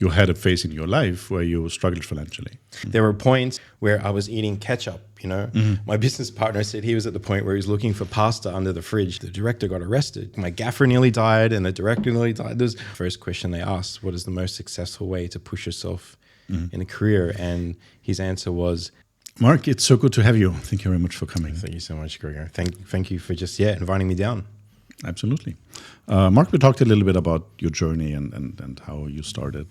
you had a phase in your life where you struggled financially. There were points where I was eating ketchup, you know. My business partner said he was at the point where he was looking for pasta under the fridge. The director got arrested. My gaffer nearly died and the director nearly died. The first question they asked, what is the most successful way to push yourself in a career? And his answer was, Mark, it's so good to have you. Thank you very much for coming. Thank you so much, Gregor. Thank you for just inviting me down. Absolutely. Mark, we talked a little bit about your journey and how you started.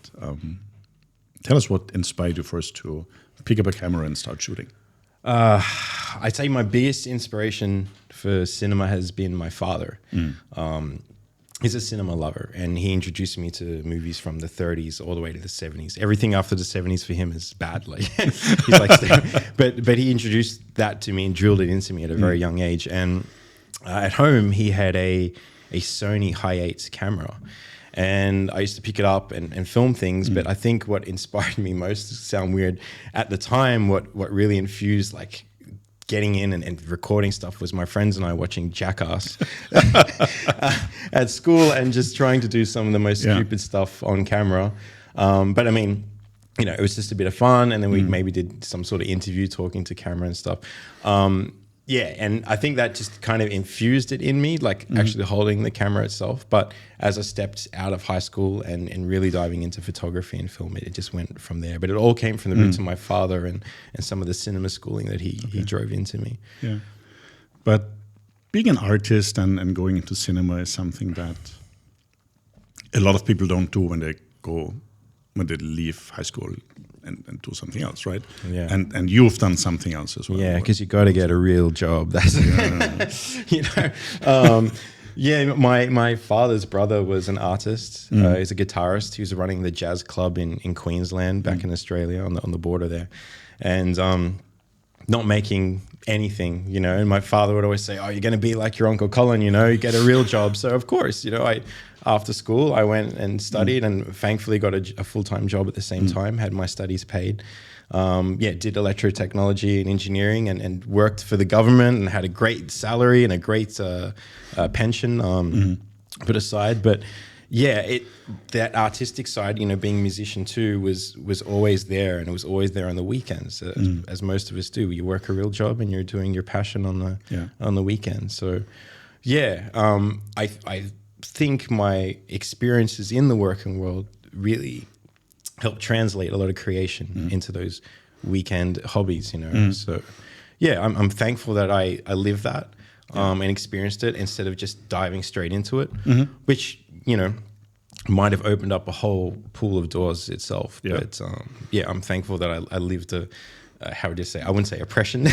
Tell us what inspired you first to pick up a camera and start shooting. I'd say my biggest inspiration for cinema has been my father. He's a cinema lover, and he introduced me to movies from the 30s all the way to the 70s. Everything after the 70s for him is bad. Like he's like, but he introduced that to me and drilled it into me at a very young age. And at home, he had a Sony Hi8 camera, and I used to pick it up and film things. But I think what inspired me most, to sound weird, at the time, what really infused like getting in and recording stuff was my friends and I watching Jackass at school and just trying to do some of the most stupid stuff on camera. But I mean, you know, it was just a bit of fun, and then we maybe did some sort of interview talking to camera and stuff. And I think that just kind of infused it in me, like actually holding the camera itself. But as I stepped out of high school and really diving into photography and film, it just went from there. But it all came from the roots of my father and some of the cinema schooling that he drove into me. Yeah. But being an artist and going into cinema is something that a lot of people don't do when they leave high school and do something else, right? Yeah. And you've done something else as well. Yeah, because you got to get a real job. That's you know. My father's brother was an artist. He's a guitarist. He was running the jazz club in Queensland back in Australia on the border there, and not making anything, you know. And my father would always say, "Oh, you're going to be like your Uncle Colin, you know. You get a real job." So of course, you know, after school, I went and studied and thankfully got a full-time job at the same time, had my studies paid. Did electrotechnology and engineering and worked for the government and had a great salary and a great pension put aside. But that artistic side, you know, being a musician too, was always there, and it was always there on the weekends, as most of us do. You work a real job and you're doing your passion on the weekends. So, I think my experiences in the working world really helped translate a lot of creation into those weekend hobbies, you know. So, I'm thankful that I lived that and experienced it instead of just diving straight into it, which, you know, might have opened up a whole pool of doors itself. Yeah. But I'm thankful that I lived how would you say? I wouldn't say oppression,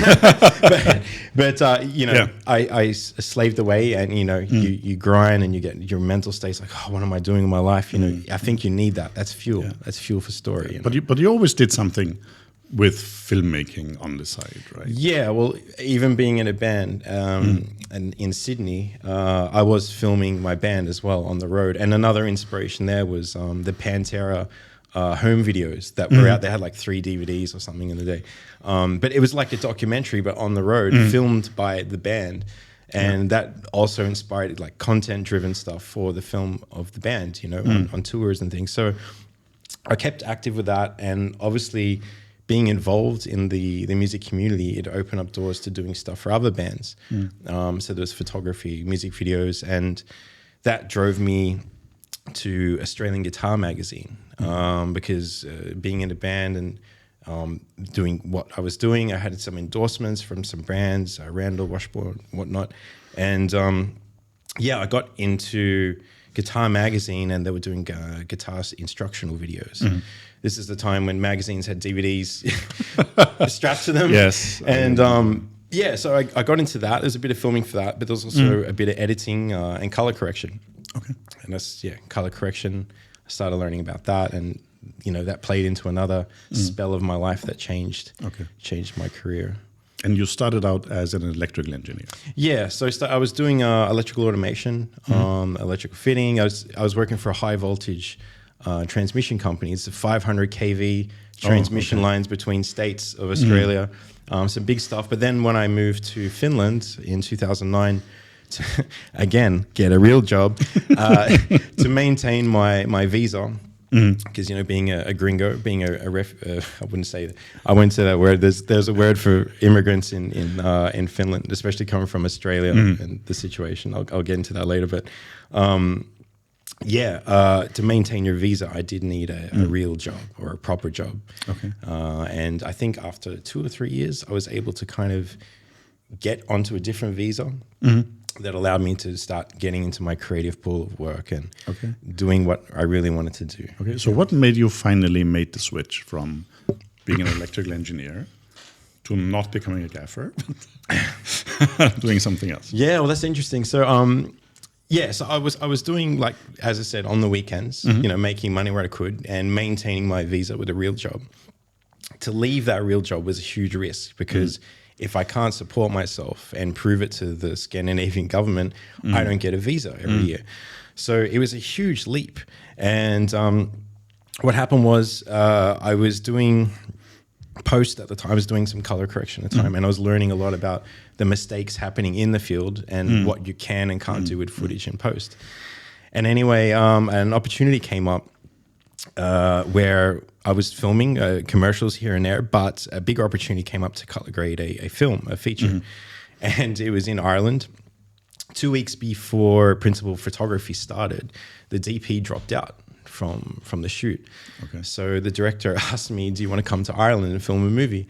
but you know, I slaved away, and you know, you grind and you get your mental state's like, oh, what am I doing in my life? You know, I think you need that. That's fuel. Yeah. That's fuel for story. You know? But you always did something with filmmaking on the side, right? Yeah, well, even being in a band and in Sydney, I was filming my band as well on the road. And another inspiration there was the Pantera home videos that were out. They had like 3 DVDs or something in the day. But it was like a documentary, but on the road, filmed by the band. And that also inspired like content-driven stuff for the film of the band, you know, on tours and things. So I kept active with that, and obviously being involved in the music community, it opened up doors to doing stuff for other bands. So there was photography, music videos, and that drove me to Australian Guitar Magazine because being in a band and doing what I was doing, I had some endorsements from some brands, Randall, Washburn, whatnot. And I got into Guitar Magazine, and they were doing guitar instructional videos. This is the time when magazines had DVDs strapped to them. Yes. And so I got into that. There's a bit of filming for that, but there's also a bit of editing and color correction. Okay. And that's, color correction. I started learning about that, and, you know, that played into another spell of my life that changed my career. And you started out as an electrical engineer. Yeah, so I was doing electrical automation, electrical fitting. I was working for a high voltage transmission company. It's a 500 kV transmission lines between states of Australia. Some big stuff. But then when I moved to Finland in 2009, to, again, get a real job, to maintain my visa, Because being a gringo, being I wouldn't say I wouldn't say that word. There's a word for immigrants in Finland, especially coming from Australia and the situation. I'll get into that later, but to maintain your visa, I did need a real job or a proper job. Okay. And I think after 2 or 3 years, I was able to kind of get onto a different visa that allowed me to start getting into my creative pool of work and doing what I really wanted to do. Okay, so what made you finally make the switch from being an electrical engineer to not becoming a gaffer, doing something else? Yeah, well, that's interesting. So, so I was doing, like, as I said, on the weekends, making money where I could and maintaining my visa with a real job. To leave that real job was a huge risk because if I can't support myself and prove it to the Scandinavian government, I don't get a visa every year. So it was a huge leap. And what happened was I was doing post at the time. I was doing some color correction at the time, and I was learning a lot about the mistakes happening in the field and what you can and can't do with footage in post. And anyway, an opportunity came up where I was filming commercials here and there, but a bigger opportunity came up to color grade a film, a feature. And it was in Ireland. 2 weeks before principal photography started, the DP dropped out from the shoot. Okay. So the director asked me, do you want to come to Ireland and film a movie?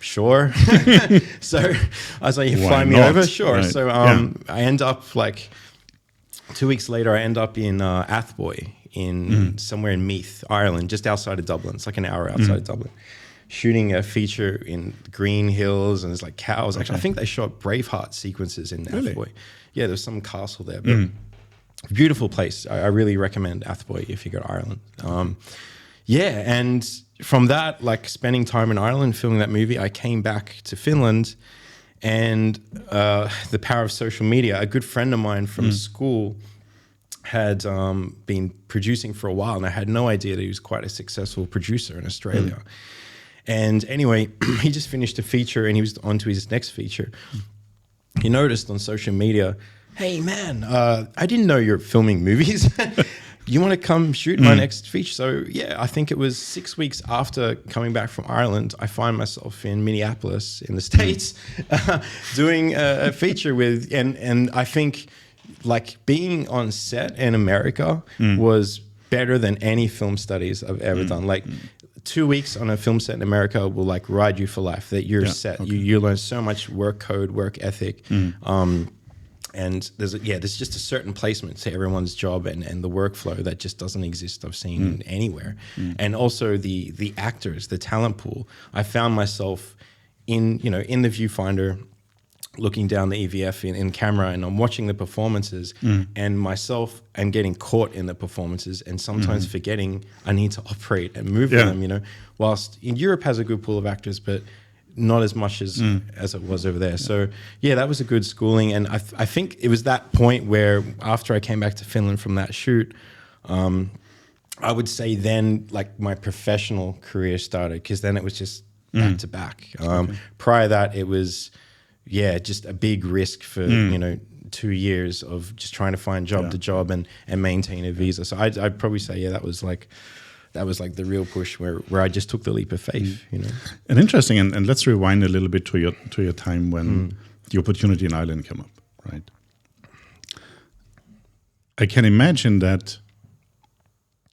Sure. So I was like, you fly me over? Sure. Right. So I end up, like 2 weeks later, I end up in Athboy, in somewhere in Meath, Ireland, just outside of Dublin. It's like an hour outside of Dublin, shooting a feature in green hills, and there's like cows. Actually, I think they shot Braveheart sequences in Athboy. Yeah, there's some castle there, but beautiful place. I really recommend Athboy if you go to Ireland. And from that, like spending time in Ireland, filming that movie, I came back to Finland, and the power of social media. A good friend of mine from school had been producing for a while, and I had no idea that he was quite a successful producer in Australia. And anyway, he just finished a feature and he was on to his next feature. He noticed on social media, hey man, I didn't know you're filming movies. You want to come shoot my next feature? So yeah, I think it was 6 weeks after coming back from Ireland, I find myself in Minneapolis in the States doing a feature with, and I think like being on set in America was better than any film studies I've ever done. Like 2 weeks on a film set in America will like ride you for life, that you're set. Okay. You learn so much work code, work ethic. And there's just a certain placement to everyone's job and the workflow that just doesn't exist, I've seen anywhere. And also the actors, the talent pool. I found myself in the viewfinder, looking down the EVF in camera, and I'm watching the performances, and myself, I'm getting caught in the performances and sometimes forgetting I need to operate and move with them, whilst in Europe has a good pool of actors, but not as much as it was over there. So yeah, that was a good schooling. And I think it was that point where after I came back to Finland from that shoot, I would say then like my professional career started, because then it was just back to back. Prior to that, it was just a big risk for 2 years of just trying to find job to job and maintain a visa. So I'd probably say that was like the real push where I just took the leap of faith. And interesting, and let's rewind a little bit to your time when the opportunity in Ireland came up, right? I can imagine that,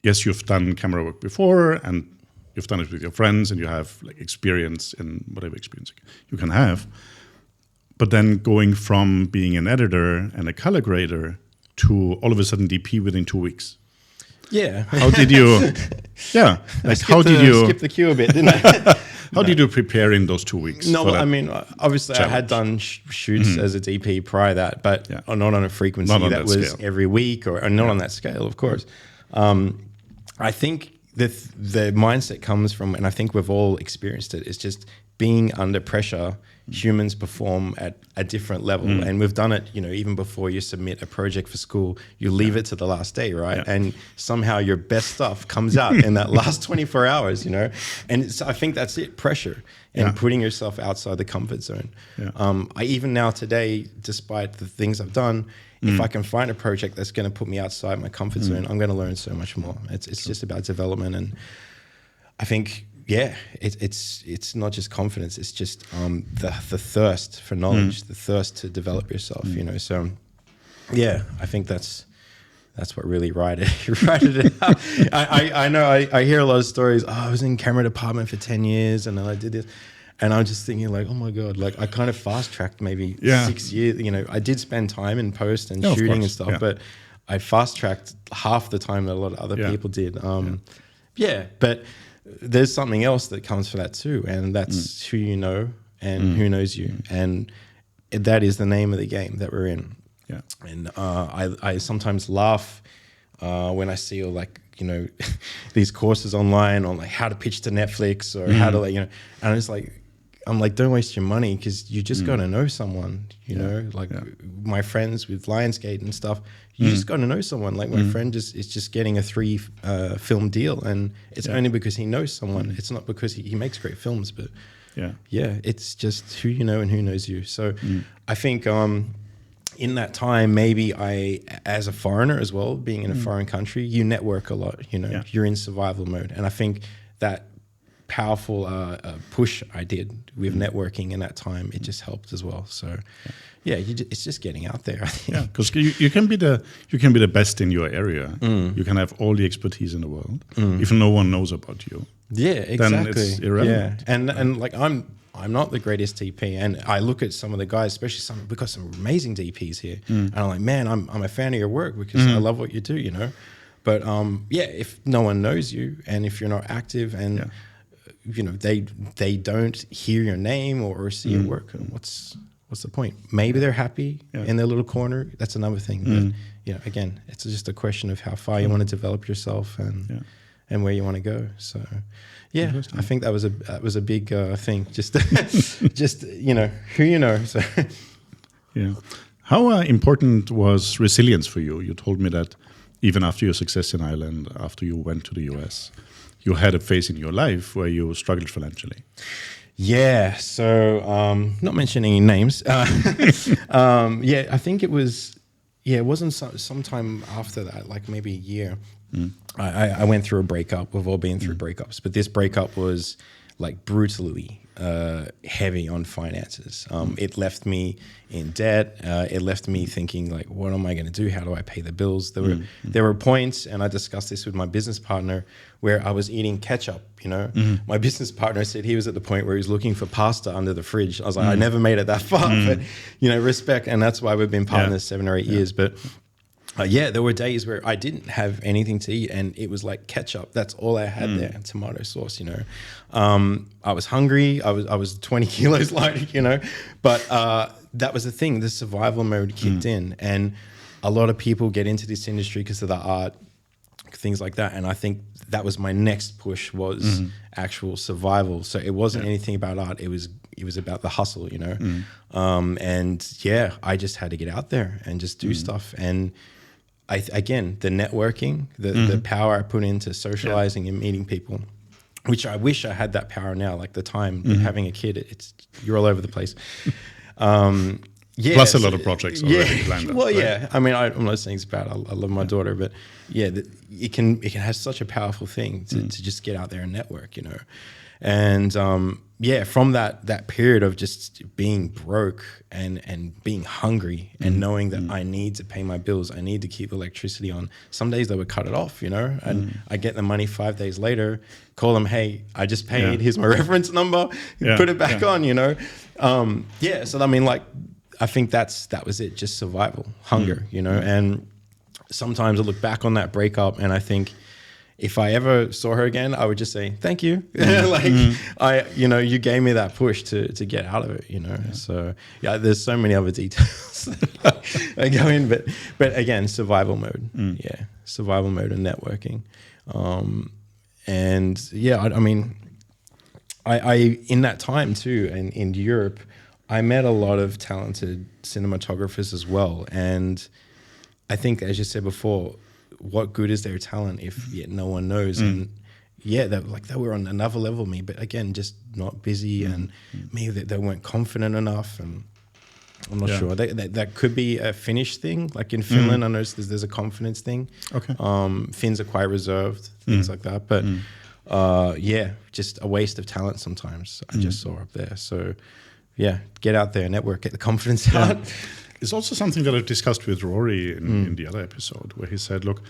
yes, you've done camera work before and you've done it with your friends and you have like experience in whatever experience you can have. But then going from being an editor and a color grader to all of a sudden DP within 2 weeks. Yeah. How did you? Yeah. Like skip the queue a bit, didn't I? How did you prepare in those 2 weeks? No, I mean, obviously challenge? I had done shoots as a DP prior to that, but not on a frequency that was scale. Every week or not on that scale, of course. I think the mindset comes from, and I think we've all experienced it, is just being under pressure, humans perform at a different level. And we've done it, even before you submit a project for school, you leave it to the last day, right? Yeah. And somehow your best stuff comes out in that last 24 hours, And I think that's it, pressure and putting yourself outside the comfort zone. Yeah. I even now today, despite the things I've done, if I can find a project that's going to put me outside my comfort zone, I'm going to learn so much more. It's just about development. And I think, it's not just confidence. It's just the thirst for knowledge, the thirst to develop yourself, So, I think that's what really righted it out. I know I hear a lot of stories. Oh, I was in camera department for 10 years and then I did this. And I'm just thinking like, oh my God, like I kind of fast tracked maybe 6 years. I did spend time in post and shooting and stuff, but I fast tracked half the time that a lot of other people did. But there's something else that comes for that too. And that's who you know and who knows you. And that is the name of the game that we're in. Yeah. And I sometimes laugh when I see these courses online on like how to pitch to Netflix or how to and it's like, I'm like, don't waste your money because you just got to know someone, my friends with Lionsgate and stuff, you just got to know someone. Like my friend is just getting a 3 film deal and it's only because he knows someone. It's not because he makes great films, but it's just who you know and who knows you. So I think in that time, maybe I, as a foreigner as well, being in a foreign country, you network a lot, you're in survival mode. And I think that powerful push I did with networking in that time, it just helped as well. So it's just getting out there, I think. Yeah, because you can be the best in your area. You can have all the expertise in the world. If no one knows about you, exactly. then it's irrelevant. And like I'm not the greatest DP, and I look at some of the guys, especially we've got some amazing DPs here, and I'm like, man, I'm a fan of your work because I love what you do, But if no one knows you, and if you're not active, and they don't hear your name or see your work, what's the point? Maybe they're happy in their little corner. That's another thing. But again, it's just a question of how far you want to develop yourself and where you want to go. So. Yeah, I think that was a big thing. Just who you know. So. Yeah, how important was resilience for you? You told me that even after your success in Ireland, after you went to the US, you had a phase in your life where you struggled financially. Yeah. So not mentioning any names. I think it was. Yeah, it wasn't sometime after that, like maybe a year. I went through a breakup. We've all been through breakups, but this breakup was like brutally heavy on finances. It left me in debt. It left me thinking like, what am I going to do? How do I pay the bills? There were points, and I discussed this with my business partner, where I was eating ketchup. My business partner said he was at the point where he was looking for pasta under the fridge. I was like, I never made it that far, but respect, and that's why we've been partners 7 or 8 years. But there were days where I didn't have anything to eat, and it was like ketchup. That's all I had there, and tomato sauce. I was hungry. I was 20 kilos light. But that was the thing. The survival mode kicked in, and a lot of people get into this industry because of the art, things like that. And I think that was my next push was actual survival. So it wasn't anything about art. It was about the hustle. I just had to get out there and just do stuff. And again, the networking, the power I put into socializing and meeting people, which I wish I had that power now, like the time, but having a kid, you're all over the place. Plus a lot of projects already planned. Well, right? I mean, I'm not saying it's bad. I love my daughter, but it can have such a powerful thing to just get out there and network, And from that period of just being broke and being hungry and knowing that I need to pay my bills, I need to keep electricity on. Some days they would cut it off, and I get the money 5 days later, call them, hey, I just paid, here's my reference number, put it back on, So I mean, like, I think that was it, just survival, hunger, and sometimes I look back on that breakup and I think, if I ever saw her again, I would just say, thank you. You gave me that push to get out of it, So there's so many other details I go in, but again, survival mode. Survival mode and networking. I mean, I in that time too, and in Europe, I met a lot of talented cinematographers as well. And I think, as you said before, what good is their talent if yet no one knows? And yeah, they were on another level of me, but again, just not busy, and maybe they weren't confident enough, and I'm not sure. That could be a Finnish thing. Like in Finland, I know there's a confidence thing. Okay. Finns are quite reserved, things like that. But yeah, just a waste of talent sometimes. I just saw up there. So yeah, get out there, network, get the confidence out. It's also something that I've discussed with Rory in the other episode, where he said, look,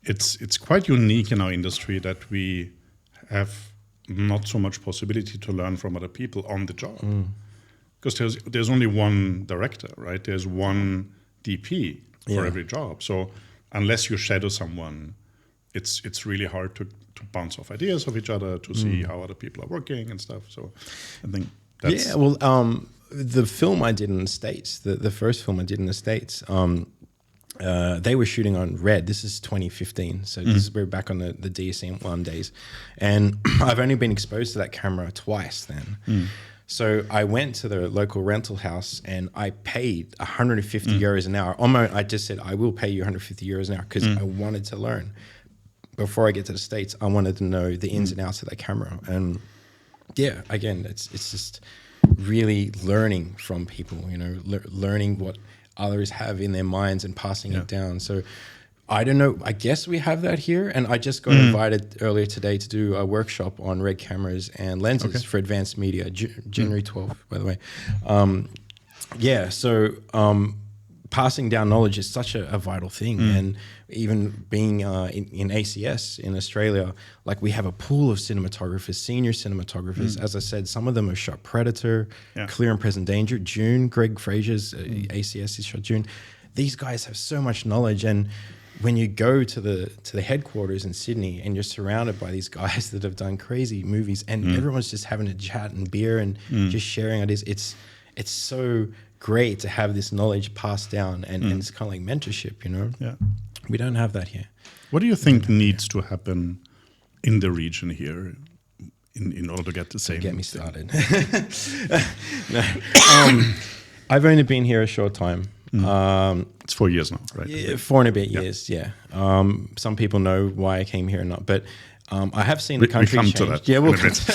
it's quite unique in our industry that we have not so much possibility to learn from other people on the job. Because there's only one director, right? There's one DP for every job. So unless you shadow someone, it's really hard to bounce off ideas of each other, to see how other people are working and stuff. So I think that's... Yeah, well, the film I did in the States, the first film I did in the States, they were shooting on Red. This is 2015. So we're back on the DSM-1 days. And I've only been exposed to that camera twice then. So I went to the local rental house and I paid 150 euros an hour. I just said, I will pay you 150 euros an hour because I wanted to learn. Before I get to the States, I wanted to know the ins and outs of that camera. And yeah, again, it's just really learning from people, learning what others have in their minds and passing it down. So I don't know, I guess we have that here. And I just got invited earlier today to do a workshop on Red cameras and lenses for advanced media, January 12th, by the way. Passing down knowledge is such a vital thing. And even being in ACS in Australia, like we have a pool of cinematographers, senior cinematographers. As I said, some of them have shot Predator, Clear and Present Danger, June, Greg Fraser's ACS has shot June. These guys have so much knowledge, and when you go to the headquarters in Sydney and you're surrounded by these guys that have done crazy movies, and everyone's just having a chat and beer and just sharing ideas, it's so great to have this knowledge passed down, and it's kind of like mentorship, Yeah. We don't have that here. What do you think needs to happen in the region here in order to get the same? Get me started. I've only been here a short time. It's 4 years now, right? Yeah, 4 and a bit years, yeah. Some people know why I came here or not, but I have seen the country change. To that we'll come to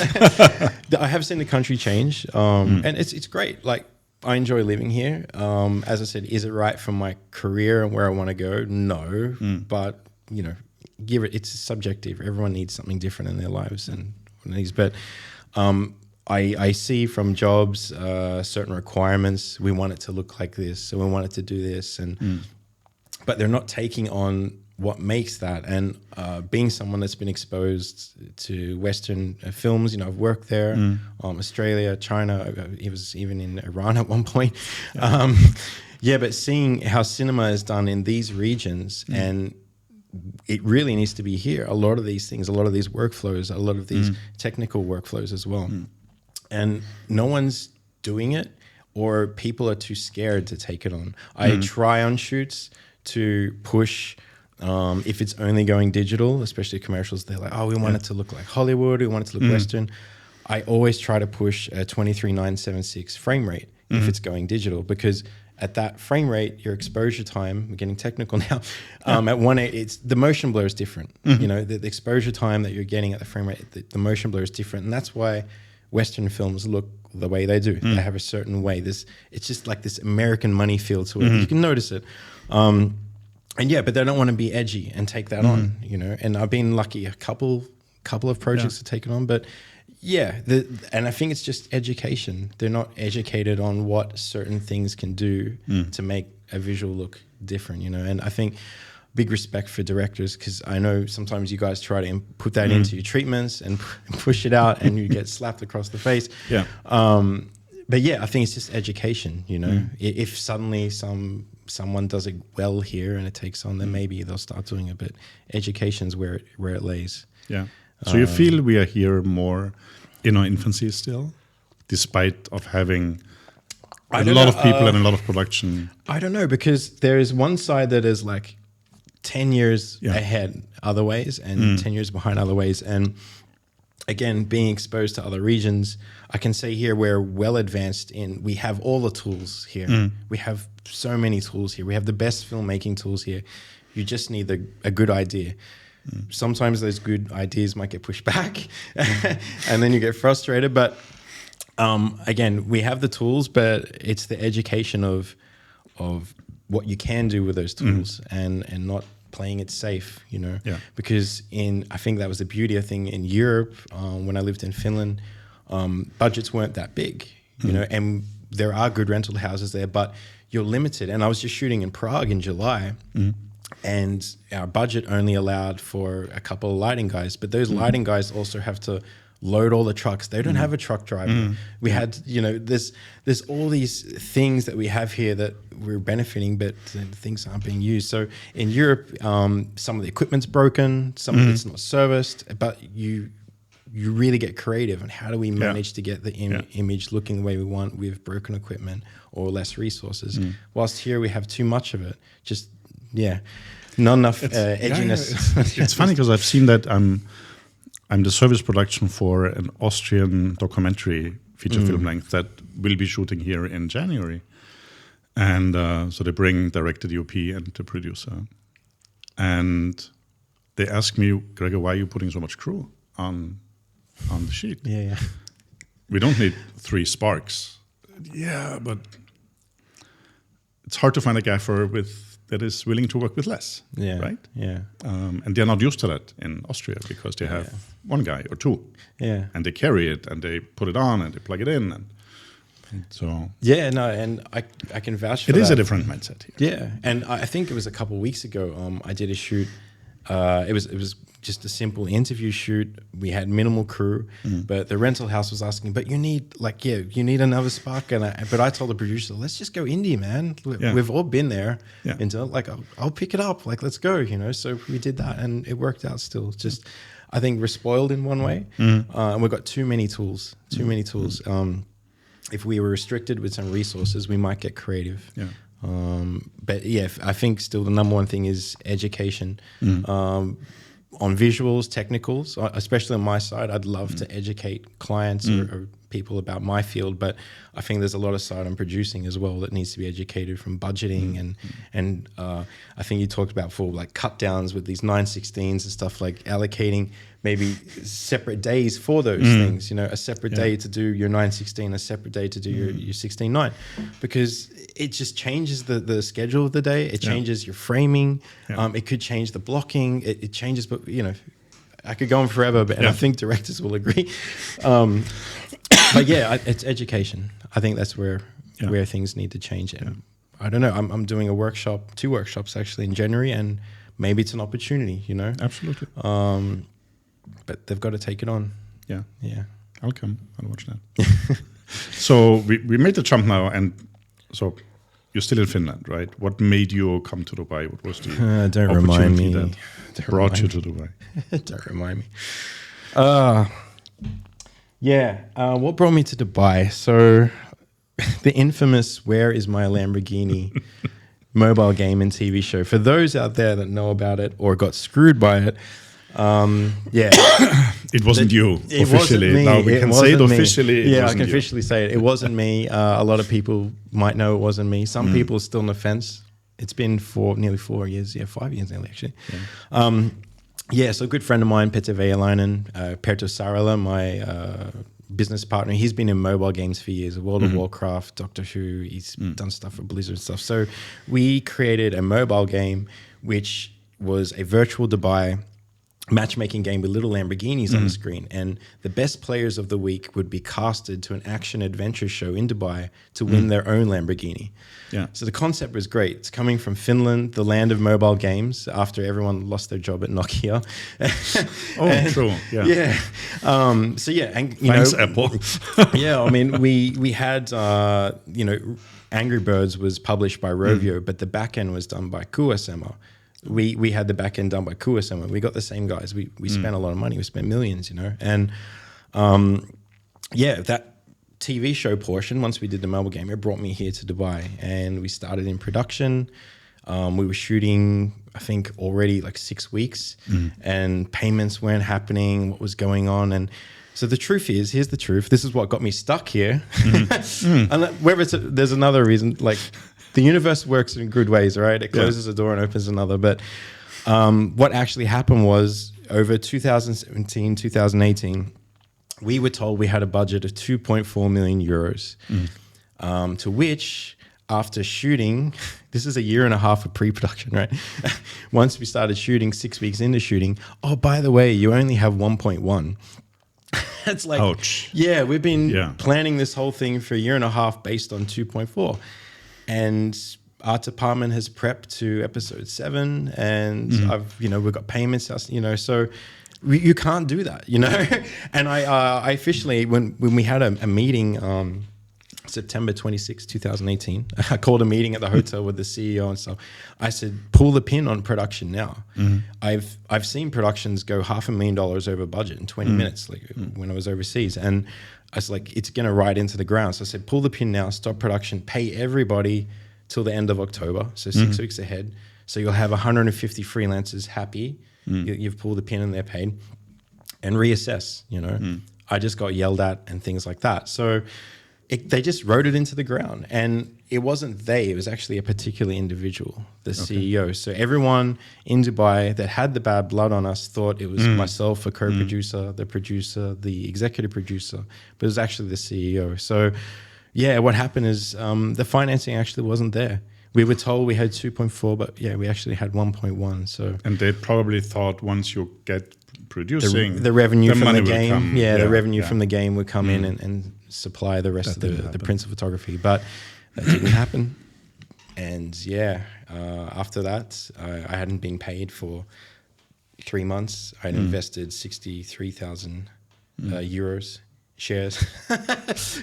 that. I have seen the country change, and it's great. Like, I enjoy living here. As I said, is it right for my career and where I want to go? No, but it's subjective. Everyone needs something different in their lives and needs. But I see from jobs certain requirements. We want it to look like this, so we want it to do this, but they're not taking on what makes that. And being someone that's been exposed to Western films, I've worked there, Australia, China, it was even in Iran at one point. But seeing how cinema is done in these regions, and it really needs to be here. A lot of these things, a lot of these workflows, a lot of these technical workflows as well. And no one's doing it, or people are too scared to take it on. I try on shoots to push... if it's only going digital, especially commercials, they're like, we want it to look like Hollywood, we want it to look Western. I always try to push a 23:976 frame rate if it's going digital, because at that frame rate, your exposure time, we're getting technical now, at 1.8, it's the motion blur is different. The exposure time that you're getting at the frame rate, the motion blur is different. And that's why Western films look the way they do. They have a certain way. It's just like this American money feel to it. You can notice it. But they don't want to be edgy and take that on, And I've been lucky a couple of projects to take it on, but and I think it's just education. They're not educated on what certain things can do to make a visual look different, And I think big respect for directors, because I know sometimes you guys try to put that into your treatments and push it out, and you get slapped across the face. But I think it's just education, If suddenly someone does it well here and it takes on, then maybe they'll start doing it. But education's where it lays. Yeah. So you feel we are here more in our infancy still, despite of having a lot of people and a lot of production? I don't know, because there is one side that is like 10 years ahead other ways, and 10 years behind other ways. And again, being exposed to other regions, I can say here we're well advanced in, we have all the tools here. We have so many tools here. We have the best filmmaking tools here. You just need a good idea. Sometimes those good ideas might get pushed back and then you get frustrated. But again, we have the tools, but it's the education of what you can do with those tools and not playing it safe, you know, because I think that was the beauty, I think, in Europe, when I lived in Finland, budgets weren't that big, you know, and there are good rental houses there, but you're limited. And I was just shooting in Prague in July, and our budget only allowed for a couple of lighting guys, but those lighting guys also have to load all the trucks. They don't have a truck driver. We had, you know, there's all these things that we have here that we're benefiting, but things aren't being used. So in Europe, some of the equipment's broken, some of it's not serviced, but you really get creative on how do we manage to get the image looking the way we want with broken equipment or less resources. Whilst here we have too much of it. Just, not enough edginess. It's funny because I've seen that I'm the service production for an Austrian documentary feature film length that will be shooting here in January. And so they bring director, DOP, and the producer. And they ask me, Gregor, why are you putting so much crew on the sheet? We don't need 3 sparks. Yeah, but it's hard to find a gaffer that is willing to work with less, right? And they're not used to that in Austria because they have 1 guy or 2, and they carry it and they put it on and they plug it in, and so and I can vouch for that. It is a different mindset here. And I think it was a couple of weeks ago. I did a shoot. It was just a simple interview shoot. We had minimal crew, but the rental house was asking, but you need another spark. But I told the producer, let's just go indie, man. We've all been there. Into I'll pick it up. Like, let's go, you know. So we did that and it worked out still. Just, I think we're spoiled in one way. And we've got too many tools. If we were restricted with some resources, we might get creative. But I think still the number one thing is education. On visuals, technicals, especially on my side, I'd love to educate clients or people about my field, but I think there's a lot of side on producing as well that needs to be educated, from budgeting and I think you talked about before, like cut downs with these 9/16s and stuff, like allocating maybe separate days for those things, you know, a separate day to do your 9/16, a separate day to do your 16/9, because it just changes the schedule of the day. It changes your framing. It could change the blocking. It changes, but you know, I could go on forever, but and I think directors will agree. But it's education. I think that's where things need to change. And I don't know. I'm doing 2 workshops actually in January, and maybe it's an opportunity, you know. Absolutely. But they've got to take it on. I'll come. I'll watch that. So we made the jump now, and so you're still in Finland, right? What made you come to Dubai? What was the don't remind me that brought you to Dubai? Don't remind me. What brought me to Dubai? So the infamous "Where is my Lamborghini" mobile game and TV show. For those out there that know about it or got screwed by it, it wasn't you officially. Wasn't me. Now we can say it officially. I can officially say it. It wasn't me. A lot of people might know it wasn't me. Some people are still on the fence. It's been for nearly 4 years. 5 years nearly, actually. So a good friend of mine, Peter Vejalainen, Perto Sarala, my business partner, he's been in mobile games for years, World of Warcraft, Doctor Who, he's done stuff for Blizzard and stuff. So we created a mobile game which was a virtual Dubai matchmaking game with little Lamborghinis on the screen, and the best players of the week would be casted to an action adventure show in Dubai to win their own Lamborghini. So the concept was great. It's coming from Finland, the land of mobile games, after everyone lost their job at Nokia. True. And thanks, Apple. I mean, we had Angry Birds was published by Rovio, but the back end was done by QSMR. We had the back end done by QSMR. We got the same guys. We spent a lot of money. We spent millions, you know. And that TV show portion, once we did the mobile game, it brought me here to Dubai, and we started in production. We were shooting, I think, already like 6 weeks, and payments weren't happening. What was going on? And so the truth is, here's the truth. This is what got me stuck here. And whether there's another reason, like the universe works in good ways, right? It closes a door and opens another. But what actually happened was over 2017, 2018, we were told we had a budget of 2.4 million euros, to which, after shooting, this is a year and a half of pre-production, right? Once we started shooting, 6 weeks into shooting, oh, by the way, you only have 1.1. It's like, ouch. Yeah, we've been planning this whole thing for a year and a half based on 2.4. And our department has prepped to episode 7, and we've got payments, so you can't do that, And I officially, when we had a meeting, September 26, 2018, I called a meeting at the hotel with the CEO and stuff. I said, pull the pin on production now. I've seen productions go $500,000 over budget in 20 minutes, like when I was overseas. And I was like, it's going to ride into the ground. So I said, pull the pin now, stop production, pay everybody till the end of October. So 6 weeks ahead. So you'll have 150 freelancers happy. You've pulled the pin and they're paid, and reassess, I just got yelled at and things like that. So they just wrote it into the ground, and it wasn't it was actually a particular individual, the CEO. So everyone in Dubai that had the bad blood on us thought it was myself, a co-producer, the producer, the executive producer, but it was actually the CEO. So yeah, what happened is the financing actually wasn't there. We were told we had 2.4, but yeah, we actually had 1.1. So, and they probably thought once you get producing, the revenue from the game, come, the revenue from the game would come in and supply the rest of the principal photography. But that didn't happen. And after that, I hadn't been paid for 3 months. I'd invested 63,000 euros. Shares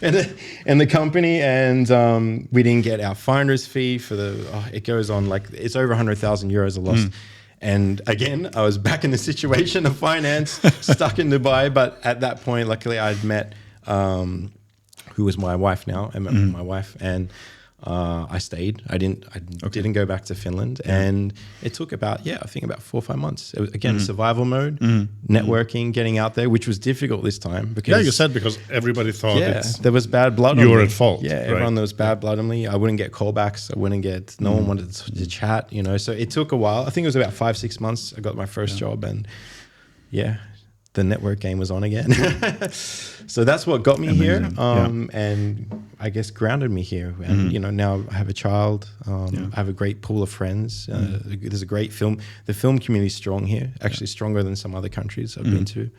in the company, and we didn't get our finder's fee for it goes on, like it's over 100,000 euros I lost. And again, I was back in the situation of finance, stuck in Dubai. But at that point, luckily I'd met who was my wife now. I met my wife, and I stayed. I didn't go back to Finland, and it took about 4 or 5 months. It was, again, survival mode, networking, getting out there, which was difficult this time because you said because everybody thought there was bad blood. You were at fault. Yeah, everyone there was bad blood on me. I wouldn't get callbacks. I wouldn't get. No one wanted to chat. So it took a while. I think it was about 5-6 months. I got my first job, and the network game was on again. So that's what got me here, and I guess grounded me here. And now I have a child. I have a great pool of friends. There's a great film. The film community is strong here, actually stronger than some other countries I've been to.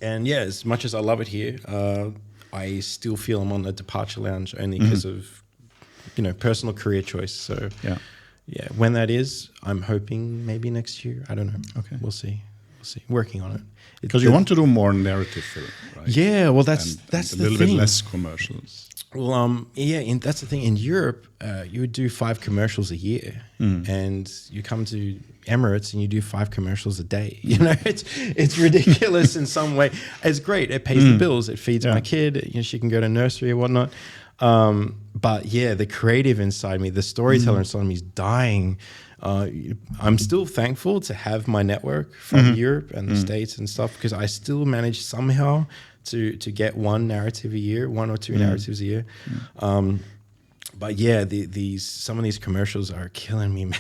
And as much as I love it here, I still feel I'm on the departure lounge only because of personal career choice. So when that is, I'm hoping maybe next year. I don't know. Okay, we'll see. Working on it because you want to do more narrative film, right? Yeah, well, that's a little bit less commercials. Well, and that's the thing. In Europe, you would do 5 commercials a year, and you come to Emirates and you do 5 commercials a day. It's ridiculous in some way. It's great. It pays the bills. It feeds my kid. She can go to nursery or whatnot. But the creative inside me, the storyteller inside me is dying. I'm still thankful to have my network from Europe and the States and stuff, because I still manage somehow to get 1 narrative a year, 1 or 2 narratives a year. But some of these commercials are killing me, man.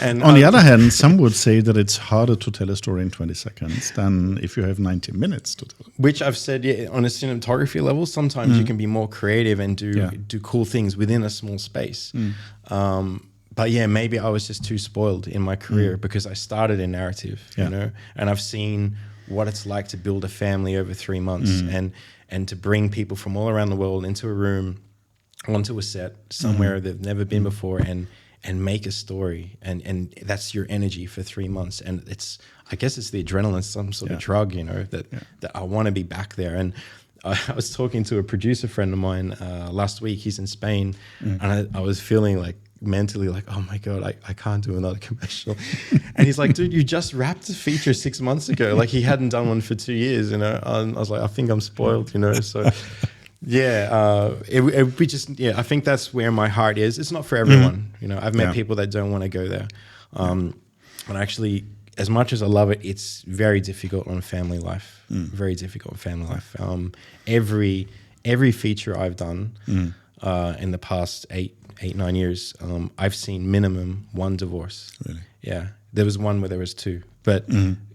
and on the other hand, some would say that it's harder to tell a story in 20 seconds than if you have 90 minutes to tell. Which I've said, on a cinematography level, sometimes you can be more creative and do cool things within a small space. But maybe I was just too spoiled in my career because I started in narrative, and I've seen what it's like to build a family over 3 months and to bring people from all around the world into a room, onto a set somewhere they've never been before, and make a story, and that's your energy for 3 months. And I guess it's the adrenaline, some sort of drug, that I want to be back there. And I was talking to a producer friend of mine last week. He's in Spain, and I was feeling like mentally like, oh my God, I can't do another commercial. And he's like, dude, you just wrapped a feature 6 months ago. Like he hadn't done one for 2 years, I was like, I think I'm spoiled, So it would be just, I think that's where my heart is. It's not for everyone. You know, I've met people that don't want to go there. And actually, as much as I love it, it's very difficult on family life. Very difficult on family life. Every feature I've done in the past 8-9 years, I've seen minimum 1 divorce. Really? Yeah. There was one where there was 2. But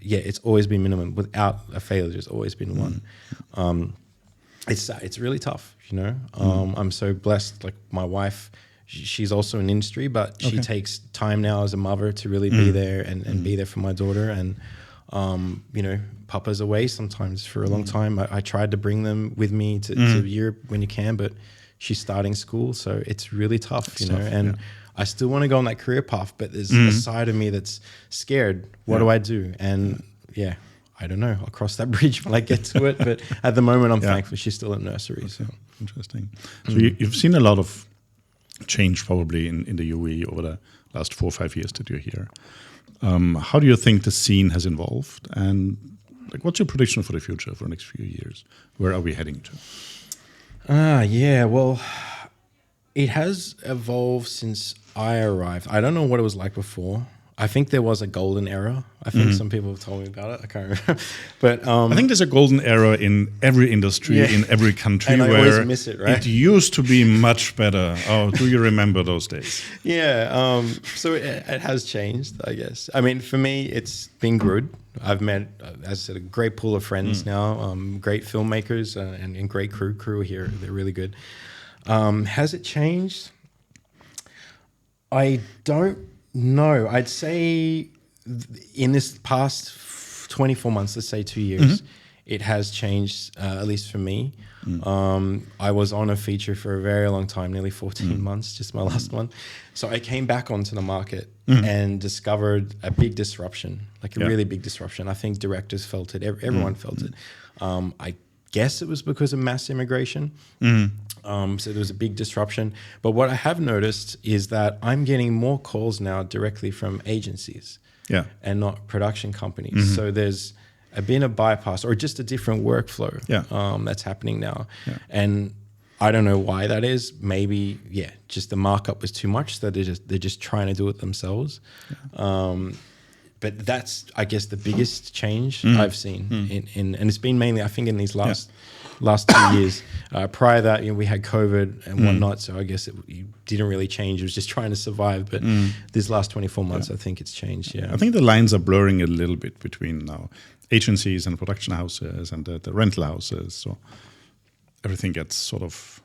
it's always been minimum. Without a failure, there's always been 1. It's really tough, you know. I'm so blessed. Like my wife, she's also in industry, but she takes time now as a mother to really be there and be there for my daughter. And you know, Papa's away sometimes for a long time. I tried to bring them with me to Europe when you can, but she's starting school, so it's really tough, you know. And I still want to go on that career path, but there's a side of me that's scared. What do I do? And I don't know. I'll cross that bridge when I get to it. But at the moment, I'm thankful she's still at nursery. So interesting. So you've seen a lot of change probably in the UAE over the last 4 or 5 years that you're here. How do you think the scene has evolved? And like, what's your prediction for the future for the next few years? Where are we heading to? Well, it has evolved since I arrived. I don't know what it was like before. I think there was a golden era. I think some people have told me about it. I can't remember. But I think there's a golden era in every industry, in every country, and I where always miss it, right? It used to be much better. Oh, do you remember those days? So it has changed, I guess. I mean, for me, it's been good. I've met, as I said, a great pool of friends now, great filmmakers and great crew here. They're really good. Has it changed? I don't know. I'd say in this past 24 months, let's say 2 years, it has changed, at least for me. I was on a feature for a very long time, nearly 14 months, just my last one. So I came back onto the market and discovered a big disruption, like a really big disruption. I think directors felt it. Everyone felt it. I guess it was because of mass immigration. So there was a big disruption. But what I have noticed is that I'm getting more calls now directly from agencies and not production companies. So there's been a bypass or just a different workflow that's happening now. And I don't know why that is. Maybe, just the markup was too much. So they're just trying to do it themselves. But that's, I guess, the biggest change I've seen. And it's been mainly, I think, in these last 2 years. Prior to that, we had COVID and whatnot, so I guess it didn't really change. It was just trying to survive. But these last 24 months, I think it's changed. I think the lines are blurring a little bit between now agencies and production houses and the rental houses. So everything gets sort of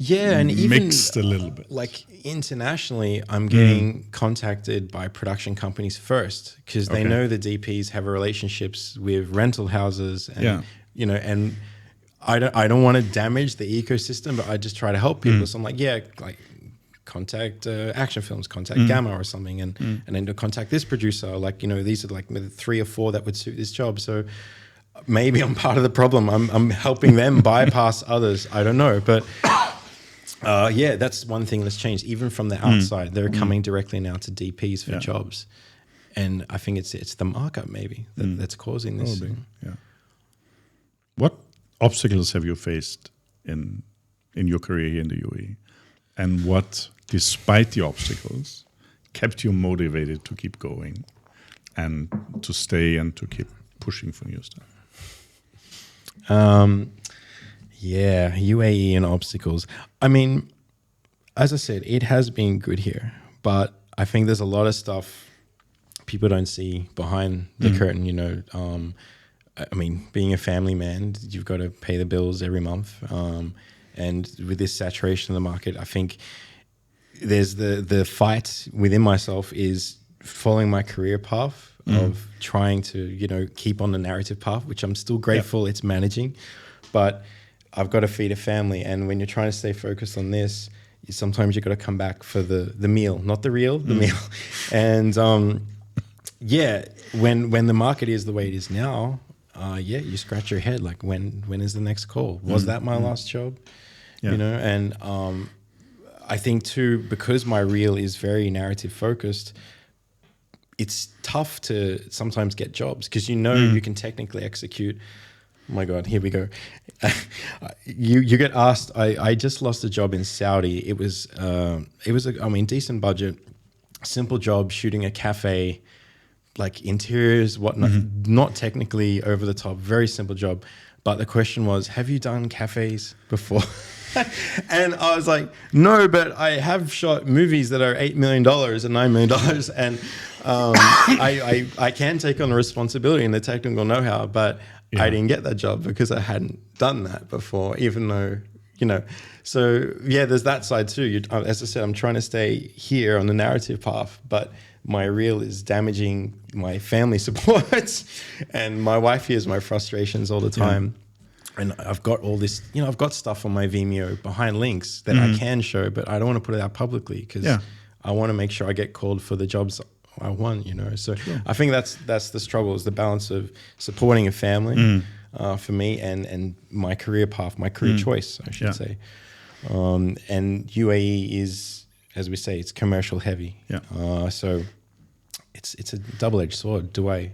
and mixed even, a little bit. Like internationally, I'm getting contacted by production companies first because they know the DPs have relationships with rental houses, and and I don't want to damage the ecosystem, but I just try to help people. So I'm like, contact Action Films, contact Gamma or something, and then to contact this producer. Like, these are like maybe 3 or 4 that would suit this job. So maybe I'm part of the problem. I'm helping them bypass others. I don't know, but that's one thing that's changed. Even from the outside, they're coming directly now to DPs for jobs, and I think it's the markup maybe that's causing this. What obstacles have you faced in your career here in the UAE, and what, despite the obstacles, kept you motivated to keep going and to stay and to keep pushing for new stuff? UAE and obstacles. I mean, as I said, it has been good here, but I think there's a lot of stuff people don't see behind the curtain. I mean, being a family man, you've got to pay the bills every month. And with this saturation of the market, I think there's the fight within myself is following my career path of trying to, keep on the narrative path, which I'm still grateful it's managing. But I've got to feed a family. And when you're trying to stay focused on this, sometimes you've got to come back for the meal, not the real, the meal. And when the market is the way it is now, you scratch your head like, when is the next call? Was that my last job? And I think too, because my reel is very narrative focused, it's tough to sometimes get jobs because you can technically execute my God, here we go. You get asked. I just lost a job in Saudi. It was decent budget, simple job, shooting a cafe, like interiors, whatnot. Not technically over the top, very simple job. But the question was, have you done cafes before? And I was like, no, but I have shot movies that are $8 million and $9 million, and I can take on the responsibility and the technical know-how, but I didn't get that job because I hadn't done that before, even though, So yeah, there's that side too. As I said, I'm trying to stay here on the narrative path, but my reel is damaging my family support, and my wife hears my frustrations all the time. And I've got all this, I've got stuff on my Vimeo behind links that I can show, but I don't want to put it out publicly because I want to make sure I get called for the jobs I want, So I think that's the struggle, is the balance of supporting a family for me and my career path, my career choice, I should say. And UAE is, as we say, it's commercial heavy. So it's a double-edged sword. Do I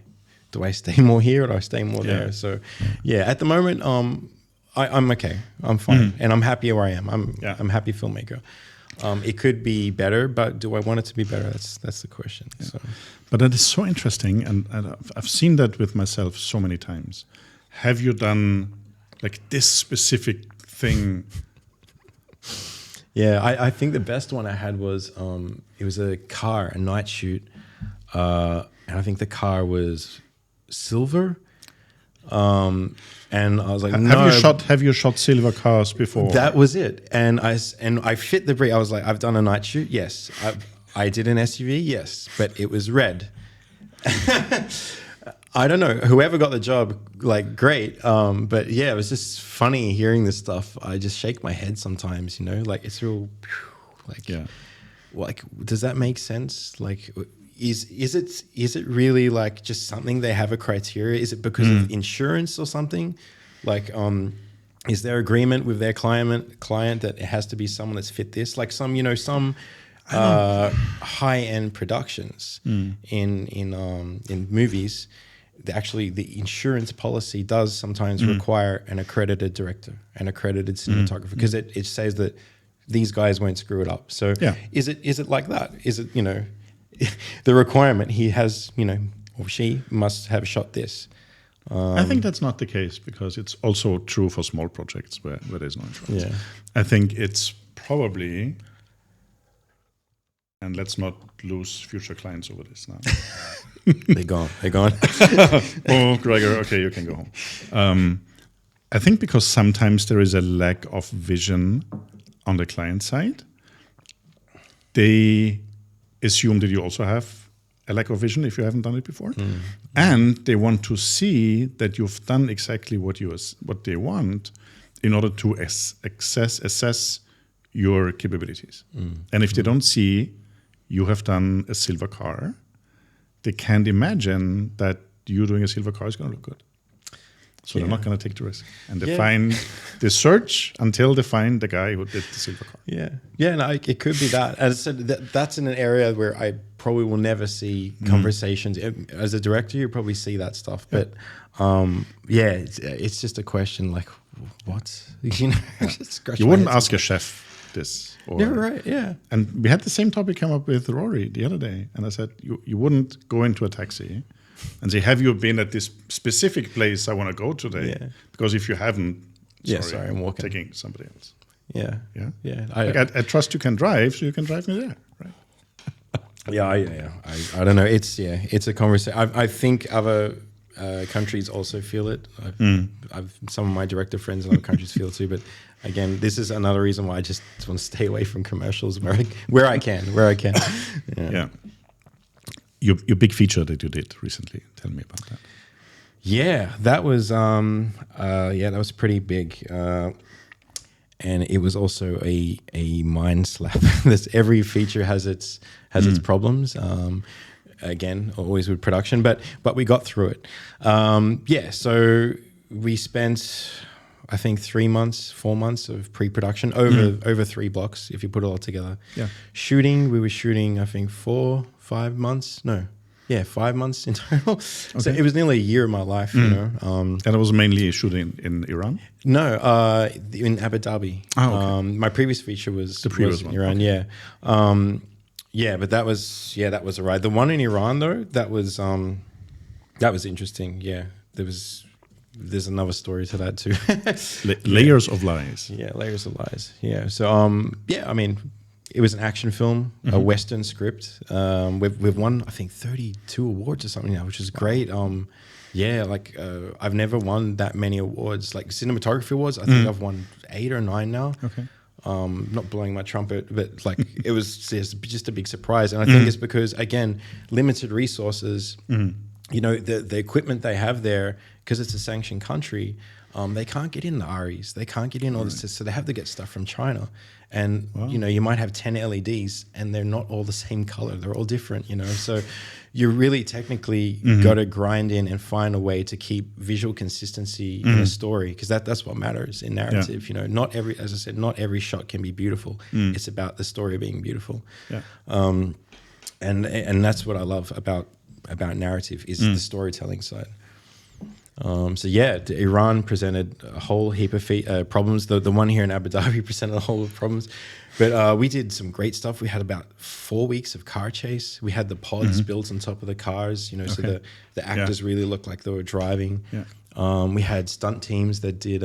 stay more here or do I stay more there? So at the moment, I'm okay. I'm fine. And I'm happy where I am. I'm a happy filmmaker. It could be better, but do I want it to be better? That's the question. So. But that is so interesting, and I've seen that with myself so many times. Have you done like this specific thing? Yeah, I think the best one I had was it was a night shoot, and I think the car was silver. And I was like, have you shot silver cars before? That was it. And I fit the brief. I was like, I've done a night shoot. Yes. I did an SUV. Yes. But it was red. I don't know. Whoever got the job, like, great. But yeah, it was just funny hearing this stuff. I just shake my head sometimes, like it's real, like, does that make sense? Like, is it really like just something they have a criteria? Is it because of insurance or something? Like, is there agreement with their client that it has to be someone that's fit this? Like some high-end productions in movies, the insurance policy does sometimes require an accredited director, an accredited cinematographer, because it says that these guys won't screw it up. So is it like that? Is it, the requirement he has, or she must have shot this? I think that's not the case, because it's also true for small projects where there's no insurance. Yeah. I think it's probably, and let's not lose future clients over this now. They're gone. Oh, Gregor, okay, you can go home. I think because sometimes there is a lack of vision on the client side, they assume that you also have a lack of vision if you haven't done it before. And they want to see that you've done exactly what they want in order to assess your capabilities. And if they don't see you have done a silver car, they can't imagine that you doing a silver car is going to look good. So they're not going to take the risk. And they search until they find the guy who did the silver car. No, it could be that. As I said, that's in an area where I probably will never see conversations. As a director, you probably see that stuff. But it's just a question like, what? You wouldn't ask a chef this. Right, yeah. And we had the same topic come up with Rory the other day. And I said, you wouldn't go into a taxi and say, have you been at this specific place I want to go today? Because if you haven't, sorry, I'm taking somebody else. Yeah. I trust you can drive, so you can drive me there, right? I don't know. It's a conversation. I think other countries also feel it. Some of my director friends in other countries feel it too. But again, this is another reason why I just want to stay away from commercials where I can. Yeah. Your big feature that you did recently. Tell me about that. Yeah, that was that was pretty big, and it was also a mind slap. Every feature has its problems. Again, always with production, but we got through it. So we spent, I think, 4 months of pre-production over 3 blocks, if you put it all together. Shooting, we were shooting, I think, 4-5 months. No, Yeah, 5 months in total. So it was nearly a year of my life, you know. And it was mainly shooting in Iran? No, in Abu Dhabi. Oh, okay. My previous feature was The previous in one, Iran. okay. Yeah, yeah, but that was a ride. The one in Iran though, that was interesting. Yeah, there's another story to that too. Layers of lies. Yeah, layers of lies. Yeah. So yeah, I mean, it was an action film, a Western script. We've won, I think, 32 awards or something now, which is great. Yeah, like I've never won that many awards, like cinematography awards. I think I've won 8 or 9 now. Okay. Not blowing my trumpet, but like it was just a big surprise. And I think it's because, again, limited resources. You know, the equipment they have there, because it's a sanctioned country, they can't get in the ARIs. They can't get in all this, so they have to get stuff from China. And, you know, you might have 10 LEDs and they're not all the same color. They're all different, you know. So you really technically got to grind in and find a way to keep visual consistency in a story, because that's what matters in narrative. You know, not every, as I said, not every shot can be beautiful. It's about the story being beautiful. Yeah. And that's what I love about narrative is the storytelling side. So yeah, Iran presented a whole heap of problems. The one here in Abu Dhabi presented a whole heap of problems, but we did some great stuff. We had about 4 weeks of car chase. We had the pods built on top of the cars, you know, so the actors really looked like they were driving. Yeah. We had stunt teams that did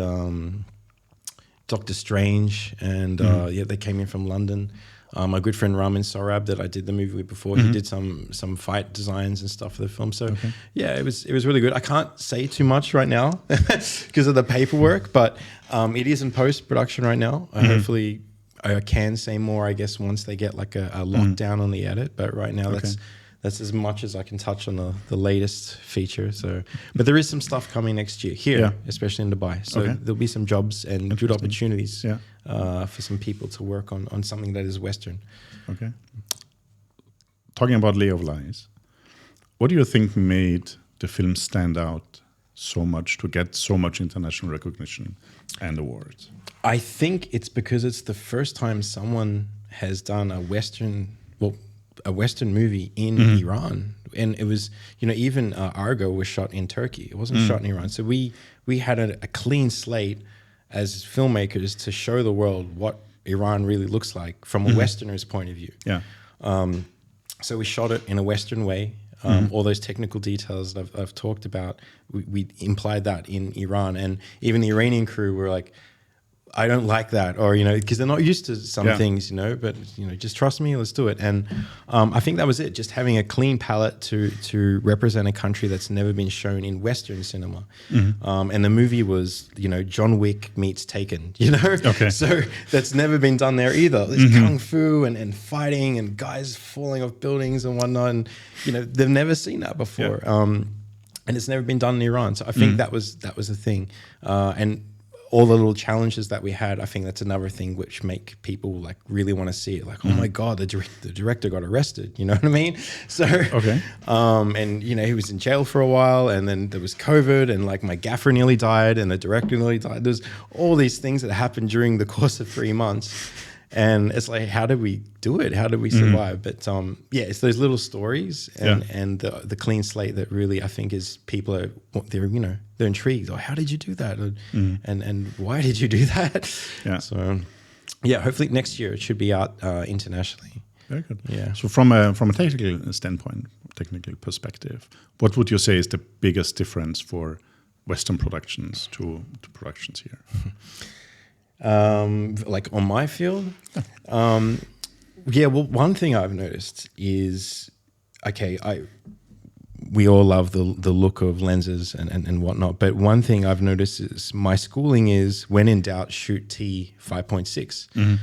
Doctor Strange, and yeah, they came in from London. My good friend Ramin Sorab that I did the movie with before, he did some fight designs and stuff for the film. So yeah, it was really good. I can't say too much right now because of the paperwork, but it is in post-production right now. Hopefully I can say more, I guess, once they get like a lockdown on the edit. But right now that's as much as I can touch on the latest feature. So, but there is some stuff coming next year here, especially in Dubai. So there'll be some jobs and good opportunities for some people to work on something that is Western. Okay. Talking about Layer of Lies, what do you think made the film stand out so much to get so much international recognition and awards? I think it's because it's the first time someone has done a Western movie in Iran. And it was, you know, even Argo was shot in Turkey. It wasn't shot in Iran. So we had a clean slate as filmmakers to show the world what Iran really looks like from a Westerner's point of view. Yeah. So we shot it in a Western way. All those technical details that I've talked about, we implied that in Iran. And even the Iranian crew were like, I don't like that, or, you know, because they're not used to some things, you know, but, you know, just trust me, let's do it. And I think that was it, just having a clean palette to represent a country that's never been shown in Western cinema. And the movie was, you know, John Wick meets Taken, you know? So that's never been done there either. There's kung fu and fighting and guys falling off buildings and whatnot. And, you know, they've never seen that before. And it's never been done in Iran. So I think that was the thing. And all the little challenges that we had, I think that's another thing which make people like really want to see it. Like, oh my God, the director got arrested. You know what I mean? So, and you know, he was in jail for a while, and then there was COVID, and like my gaffer nearly died, and the director nearly died. There's all these things that happened during the course of 3 months. And it's like, how did we do it? How did we survive? But yeah, it's those little stories and the clean slate that really, I think, is people are, they're intrigued. Oh, how did you do that? And why did you do that? Yeah. So yeah, hopefully next year it should be out internationally. Very good. Yeah. So from a technical standpoint, technical perspective, what would you say is the biggest difference for Western productions to productions here? Like on my field, well, one thing I've noticed is, we all love the look of lenses and whatnot, but one thing I've noticed is my schooling is, when in doubt, shoot T 5.6.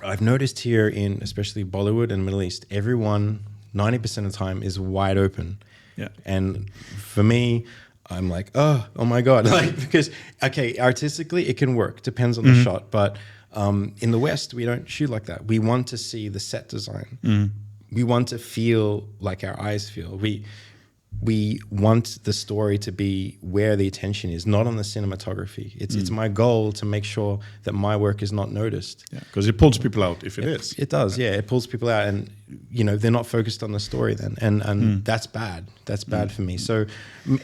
I've noticed here in especially Bollywood and Middle East, everyone 90% of the time is wide open. Yeah. And for me, I'm like, oh my God. Like, because, artistically it can work, depends on the shot. But in the West, we don't shoot like that. We want to see the set design. We want to feel like our eyes feel. we want the story to be where the attention is, not on the cinematography. It's my goal to make sure that my work is not noticed. Yeah, because it pulls people out if it is. It does, yeah. It pulls people out, and they're not focused on the story then, and that's bad. That's bad for me. So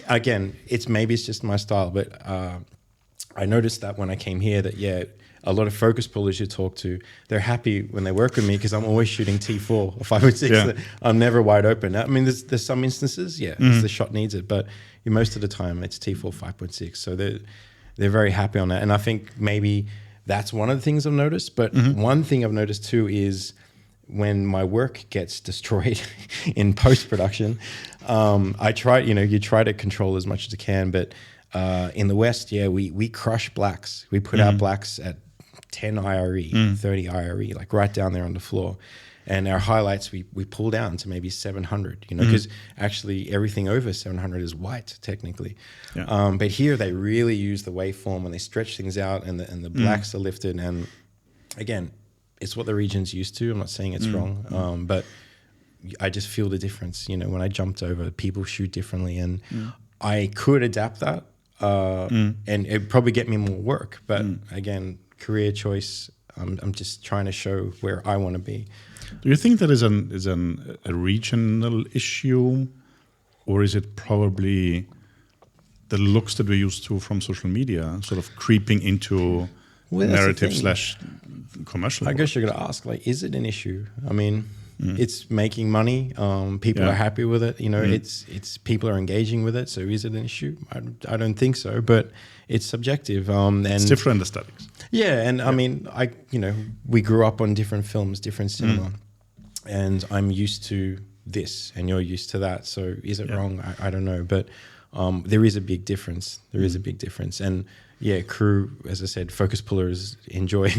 again, maybe it's just my style, but I noticed that when I came here that a lot of focus pullers you talk to, they're happy when they work with me because I'm always shooting T4 or 5.6. Yeah. I'm never wide open. I mean, there's some instances, the shot needs it, but most of the time it's T4 5.6. So they're very happy on that, and I think maybe that's one of the things I've noticed. But one thing I've noticed too is when my work gets destroyed in post production, I try. You try to control as much as you can, but in the West, we crush blacks. We put our blacks at 10 IRE, 30 IRE, like right down there on the floor. And our highlights, we pull down to maybe 700, because actually everything over 700 is white, technically. Yeah. But here they really use the waveform when they stretch things out, and the blacks are lifted. And again, it's what the region's used to. I'm not saying it's wrong, but I just feel the difference. When I jumped over, people shoot differently, and I could adapt that, and it'd probably get me more work. But again, career choice. I'm just trying to show where I want to be. Do you think that is a regional issue, or is it probably the looks that we're used to from social media, sort of creeping into narrative / commercial? I guess you're going to ask, is it an issue? I mean, it's making money. People are happy with it. It's people are engaging with it. So is it an issue? I don't think so, but it's subjective. And it's different aesthetics. Yeah, and I mean, we grew up on different films, different cinema, and I'm used to this, and you're used to that. So is it wrong? I don't know, but there is a big difference. There is a big difference, and crew, as I said, focus pullers enjoy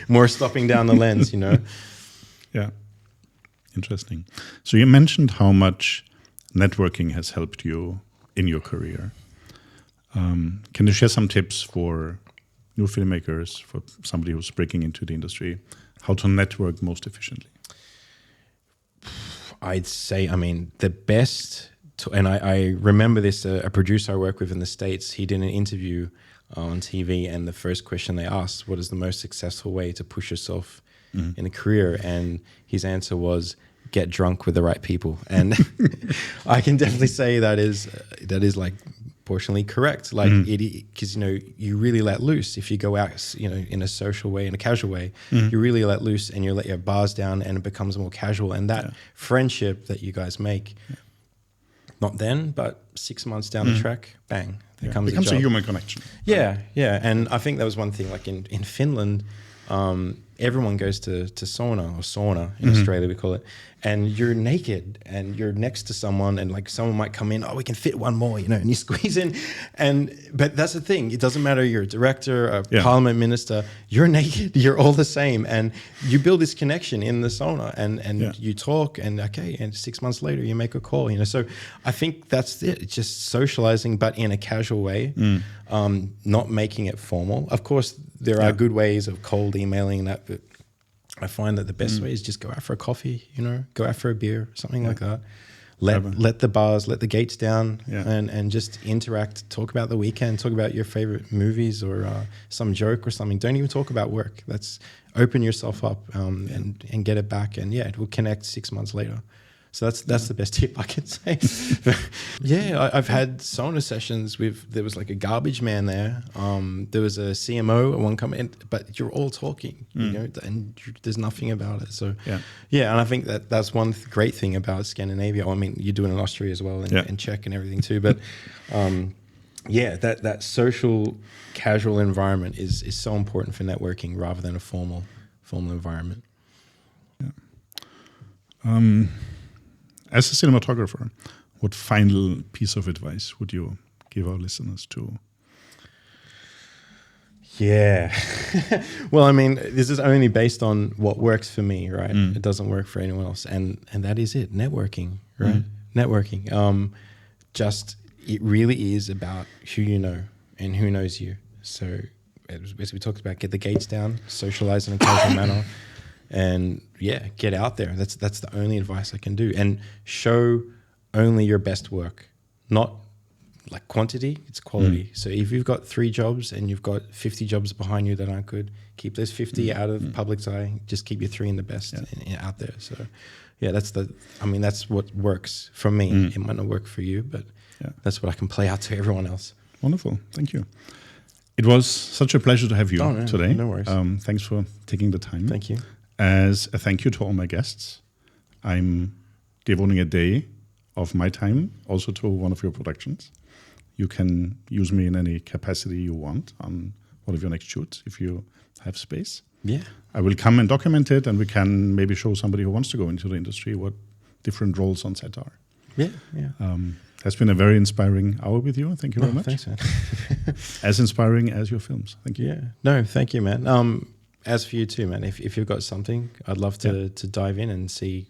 more stopping down the lens. Yeah. Interesting. So you mentioned how much networking has helped you in your career. Can you share some tips for new filmmakers, for somebody who's breaking into the industry, how to network most efficiently? I'd say, the best, and I remember this, a producer I work with in the States, he did an interview on TV, and the first question they asked, what is the most successful way to push yourself in a career? And his answer was, get drunk with the right people. And I can definitely say that is like proportionally correct. Like because you really let loose if you go out, in a social way, in a casual way. You really let loose, and you let your bars down, and it becomes more casual. And that friendship that you guys make, not then, but 6 months down the track, bang, there comes becomes a human connection. Yeah, yeah. And I think that was one thing. Like in Finland, everyone goes to sauna in Australia, we call it, and you're naked and you're next to someone, and like someone might come in, we can fit one more, and you squeeze in, but that's the thing, it doesn't matter, you're a director, a parliament minister, you're naked, you're all the same, and you build this connection in the sauna, and you talk, and 6 months later you make a call, so I think that's it. It's just socializing, but in a casual way, not making it formal. Of course, there are good ways of cold emailing that, but I find that the best way is just go out for a coffee, go out for a beer, something like that. Let the bars, let the gates down, and just interact, talk about the weekend, talk about your favorite movies or some joke or something. Don't even talk about work. Let's open yourself up and get it back, and it will connect 6 months later. So that's the best tip I can say. I've had sauna sessions there was like a garbage man there. There was a CMO at one company, but you're all talking, and there's nothing about it. So and I think that's one great thing about Scandinavia. You do it in Austria as well, and Czech and everything too. But that social, casual environment is so important for networking rather than a formal environment. Yeah. As a cinematographer, what final piece of advice would you give our listeners to? Yeah. Well, this is only based on what works for me, right? It doesn't work for anyone else. And that is it. Networking, right? Networking. It really is about who you know and who knows you. So as we talked about, get the gates down, socialize in a casual manner. And get out there. That's the only advice I can do. And show only your best work, not like quantity, it's quality. So if you've got 3 jobs and you've got 50 jobs behind you that aren't good, keep those 50 out of public's eye. Just keep your 3 in the best out there. So yeah, that's what works for me. It might not work for you, but that's what I can play out to everyone else. Wonderful. Thank you. It was such a pleasure to have you today. No worries. Thanks for taking the time. Thank you. As a thank you to all my guests, I'm devoting a day of my time also to one of your productions. You can use me in any capacity you want on one of your next shoots if you have space. Yeah. I will come and document it, and we can maybe show somebody who wants to go into the industry what different roles on set are. Yeah. Has been a very inspiring hour with you. Thank you very much. Thanks, man. As inspiring as your films. Thank you. Yeah. No, thank you, man. As for you too, man, if you've got something, I'd love to dive in and see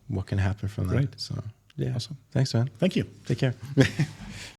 what can happen from that. Great. So yeah. Awesome. Thanks, man. Thank you. Take care.